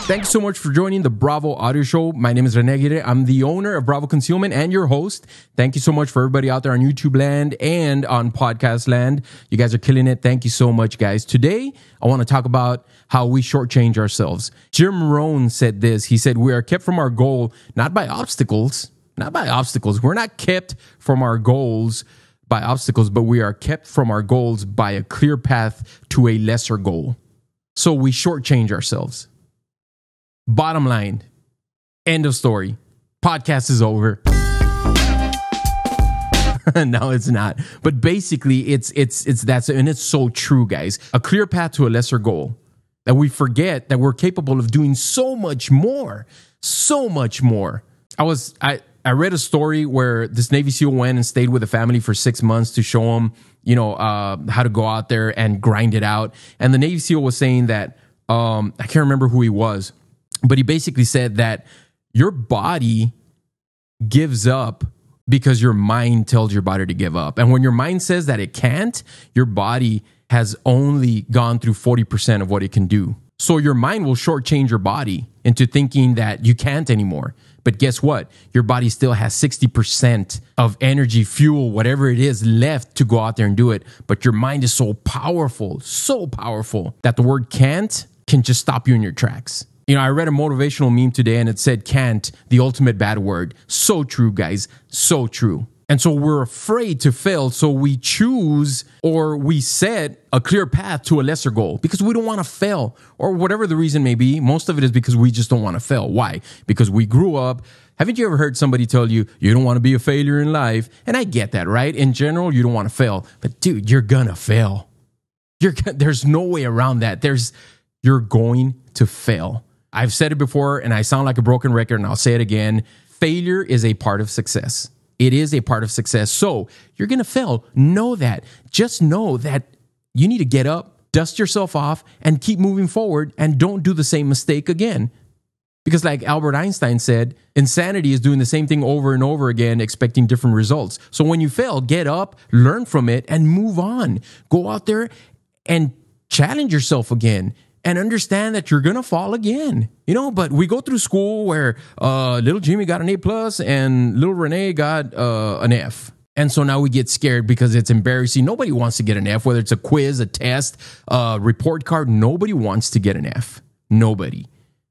Thanks so much for joining the Bravo Audio Show. My name is Rene Aguirre. I'm the owner of Bravo Concealment and your host. Thank you so much for everybody out there on YouTube land and on podcast land. You guys are killing it. Thank you so much, guys. Today, I want to talk about how we shortchange ourselves. Jim Rohn said this. He said, we are kept from our goal, not by obstacles. We're not kept from our goals by obstacles, but we are kept from our goals by a clear path to a lesser goal. So we shortchange ourselves. Bottom line, end of story. Podcast is over. No, it's not. But basically, it's that, and it's so true, guys. A clear path to a lesser goal. That we forget that we're capable of doing so much more. So much more. I read a story where this Navy SEAL went and stayed with a family for 6 months to show them, how to go out there and grind it out. And the Navy SEAL was saying that, I can't remember who he was, but he basically said that your body gives up because your mind tells your body to give up. And when your mind says that it can't, your body has only gone through 40% of what it can do. So your mind will shortchange your body into thinking that you can't anymore. But guess what? Your body still has 60% of energy, fuel, whatever it is left to go out there and do it. But your mind is so powerful that the word can't can just stop you in your tracks. I read a motivational meme today and it said can't, the ultimate bad word. So true, guys. So true. And so we're afraid to fail. So we choose or we set a clear path to a lesser goal because we don't want to fail or whatever the reason may be. Most of it is because we just don't want to fail. Why? Because we grew up. Haven't you ever heard somebody tell you, you don't want to be a failure in life? And I get that, right? In general, you don't want to fail. But dude, you're going to fail. There's no way around that. You're going to fail. I've said it before and I sound like a broken record and I'll say it again. Failure is a part of success. It is a part of success. So you're going to fail. Know that. Just know that you need to get up, dust yourself off, and keep moving forward and don't do the same mistake again. Because like Albert Einstein said, insanity is doing the same thing over and over again, expecting different results. So when you fail, get up, learn from it, and move on. Go out there and challenge yourself again. And understand that you're going to fall again, but we go through school where little Jimmy got an A+ and little Renee got an F. And so now we get scared because it's embarrassing. Nobody wants to get an F, whether it's a quiz, a test, a report card. Nobody wants to get an F. Nobody.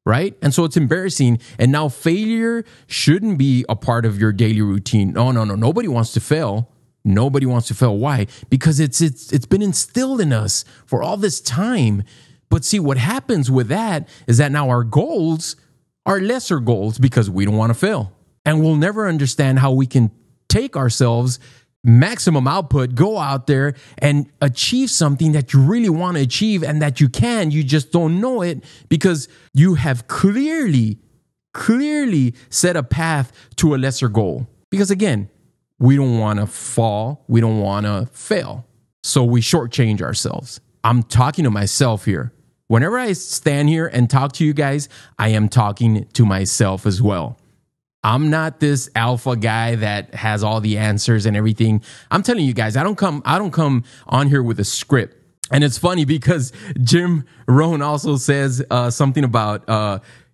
Right? And so it's embarrassing. And now failure shouldn't be a part of your daily routine. No. Nobody wants to fail. Nobody wants to fail. Why? Because it's been instilled in us for all this time. But see, what happens with that is that now our goals are lesser goals because we don't want to fail. And we'll never understand how we can take ourselves, maximum output, go out there and achieve something that you really want to achieve and that you can. You just don't know it because you have clearly set a path to a lesser goal. Because again, we don't want to fall. We don't want to fail. So we shortchange ourselves. I'm talking to myself here. Whenever I stand here and talk to you guys, I am talking to myself as well. I'm not this alpha guy that has all the answers and everything. I'm telling you guys, I don't come on here with a script. And it's funny because Jim Rohn also says something about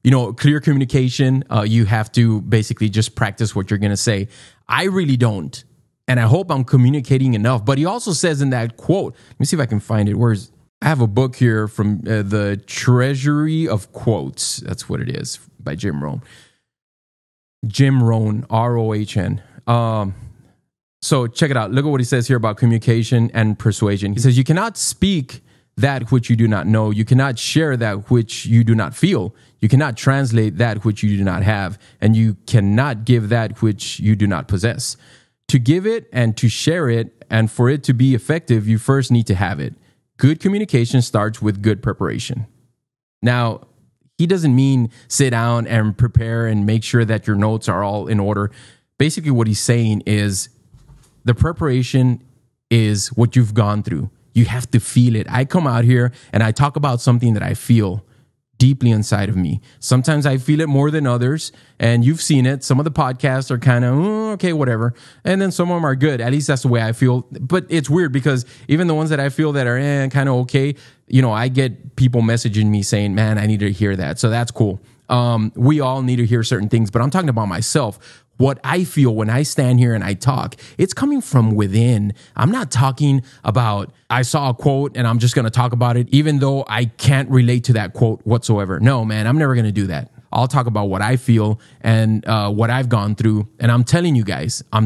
clear communication. You have to basically just practice what you're going to say. I really don't. And I hope I'm communicating enough. But he also says in that quote, let me see if I can find it. I have a book here from the Treasury of Quotes. That's what it is, by Jim Rohn. Jim Rohn, R-O-H-N. So check it out. Look at what he says here about communication and persuasion. He says, you cannot speak that which you do not know. You cannot share that which you do not feel. You cannot translate that which you do not have. And you cannot give that which you do not possess. To give it and to share it, and for it to be effective, you first need to have it. Good communication starts with good preparation. Now, he doesn't mean sit down and prepare and make sure that your notes are all in order. Basically, what he's saying is the preparation is what you've gone through. You have to feel it. I come out here and I talk about something that I feel. deeply inside of me. Sometimes I feel it more than others, and you've seen it. Some of the podcasts are kind of, okay, whatever. And then some of them are good. At least that's the way I feel. But it's weird because even the ones that I feel that are kind of okay, I get people messaging me saying, man, I need to hear that. So that's cool. We all need to hear certain things, but I'm talking about myself. What I feel when I stand here and I talk, it's coming from within. I'm not talking about, I saw a quote and I'm just going to talk about it, even though I can't relate to that quote whatsoever. No, man, I'm never going to do that. I'll talk about what I feel and what I've gone through. And I'm telling you guys, I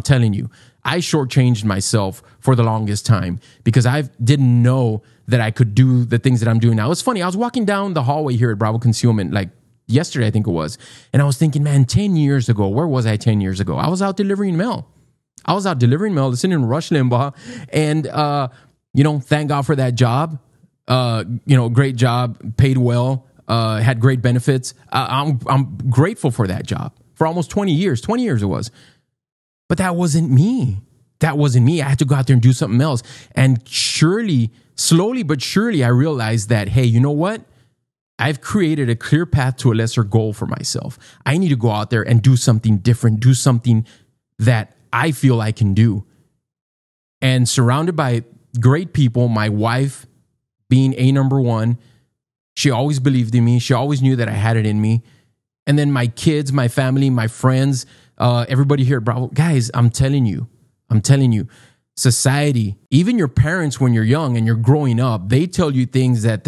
shortchanged myself for the longest time because I didn't know that I could do the things that I'm doing now. It's funny. I was walking down the hallway here at Bravo Concealment, like yesterday, I think it was. And I was thinking, man, 10 years ago, where was I 10 years ago? I was out delivering mail. Listening to Rush Limbaugh. And, thank God for that job. Great job, paid well, had great benefits. I'm grateful for that job for almost 20 years. 20 years it was. But that wasn't me. I had to go out there and do something else. And slowly but surely, I realized that, hey, you know what? I've created a clear path to a lesser goal for myself. I need to go out there and do something different, do something that I feel I can do. And surrounded by great people, my wife being number one, she always believed in me. She always knew that I had it in me. And then my kids, my family, my friends, everybody here at Bravo. Guys, I'm telling you, society, even your parents when you're young and you're growing up, they tell you things that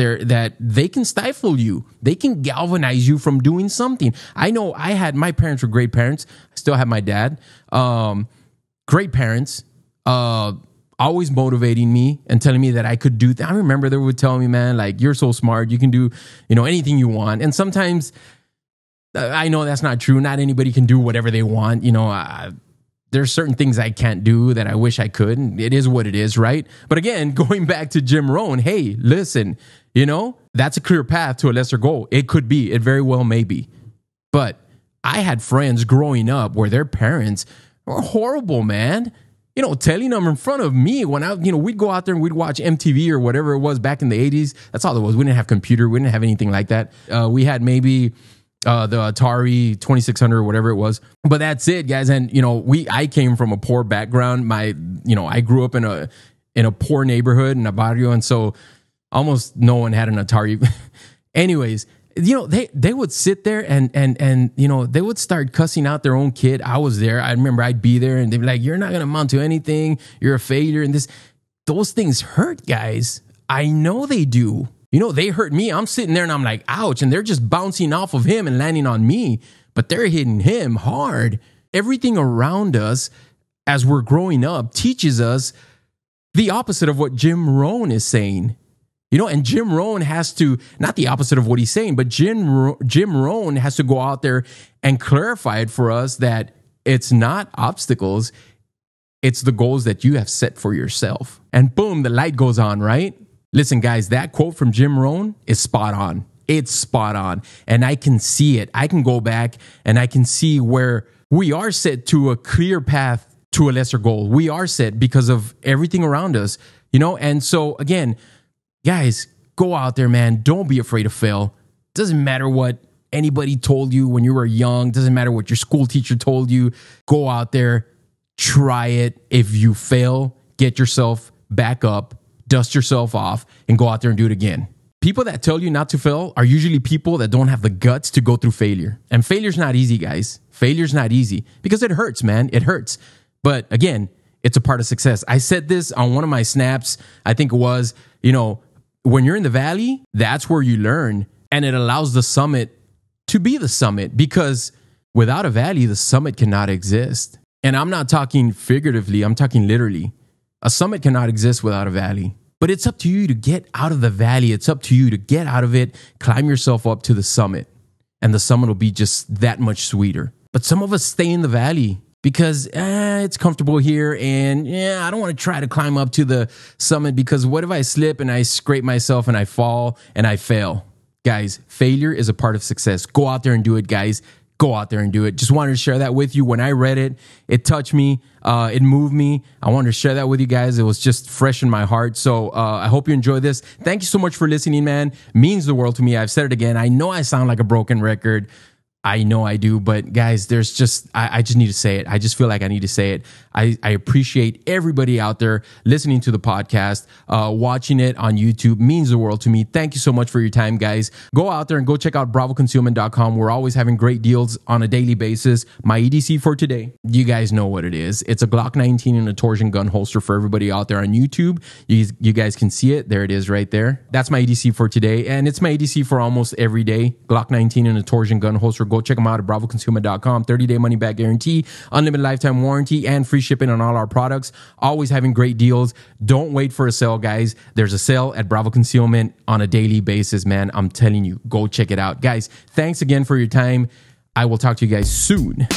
they can stifle you. They can galvanize you from doing something. I know my parents were great parents. I still have my dad. Great parents, always motivating me and telling me that I could do I remember they would tell me, man, like, you're so smart. You can do, anything you want. And sometimes I know that's not true. Not anybody can do whatever they want. There's certain things I can't do that I wish I could. And it is what it is, right? But again, going back to Jim Rohn, hey, listen, that's a clear path to a lesser goal. It could be. It very well may be. But I had friends growing up where their parents were horrible, man. Telling them in front of me when we'd go out there and we'd watch MTV or whatever it was back in the 80s. That's all it was. We didn't have computer. We didn't have anything like that. We had maybe the Atari 2600 or whatever it was. But that's it, guys. And, I came from a poor background. I grew up in a poor neighborhood in a barrio. And so almost no one had an Atari. Anyways, they would sit there and they would start cussing out their own kid. I was there. I remember I'd be there and they'd be like, you're not going to amount to anything. You're a failure. And those things hurt, guys. I know they do. They hurt me. I'm sitting there and I'm like, ouch. And they're just bouncing off of him and landing on me, but they're hitting him hard. Everything around us as we're growing up teaches us the opposite of what Jim Rohn is saying. And Jim Rohn has to, not the opposite of what he's saying, but Jim Rohn has to go out there and clarify it for us that it's not obstacles, it's the goals that you have set for yourself. And boom, the light goes on, right? Listen, guys, that quote from Jim Rohn is spot on. It's spot on. And I can see it. I can go back and I can see where we are set to a clear path to a lesser goal. We are set because of everything around us, And so, again, guys, go out there, man. Don't be afraid to fail. Doesn't matter what anybody told you when you were young. Doesn't matter what your school teacher told you. Go out there, try it. If you fail, get yourself back up. Dust yourself off and go out there and do it again. People that tell you not to fail are usually people that don't have the guts to go through failure. And failure's not easy, guys. Failure's not easy because it hurts, man. It hurts. But again, it's a part of success. I said this on one of my snaps. I think it was, when you're in the valley, that's where you learn. And it allows the summit to be the summit because without a valley, the summit cannot exist. And I'm not talking figuratively. I'm talking literally. A summit cannot exist without a valley. But it's up to you to get out of the valley. It's up to you to get out of it, climb yourself up to the summit. And the summit will be just that much sweeter. But some of us stay in the valley because it's comfortable here. And I don't want to try to climb up to the summit because what if I slip and I scrape myself and I fall and I fail? Guys, failure is a part of success. Go out there and do it, guys. go out there and do it. Just wanted to share that with you. When I read it, it touched me. It moved me. I wanted to share that with you guys. It was just fresh in my heart. So I hope you enjoy this. Thank you so much for listening, man. Means the world to me. I've said it again. I know I sound like a broken record. I know I do, but guys, there's just, I just need to say it. I just feel like I need to say it. I appreciate everybody out there listening to the podcast, watching it on YouTube. Means the world to me. Thank you so much for your time, guys. Go out there and go check out bravoconcealment.com. We're always having great deals on a daily basis. My EDC for today, you guys know what it is. It's a Glock 19 and a torsion gun holster for everybody out there on YouTube. You guys can see it. There it is right there. That's my EDC for today. And it's my EDC for almost every day. Glock 19 and a torsion gun holster. Go check them out at bravoconcealment.com. 30-day money-back guarantee, unlimited lifetime warranty, and free shipping on all our products. Always having great deals. Don't wait for a sale, guys. There's a sale at Bravo Concealment on a daily basis, man. I'm telling you, go check it out. Guys, thanks again for your time. I will talk to you guys soon.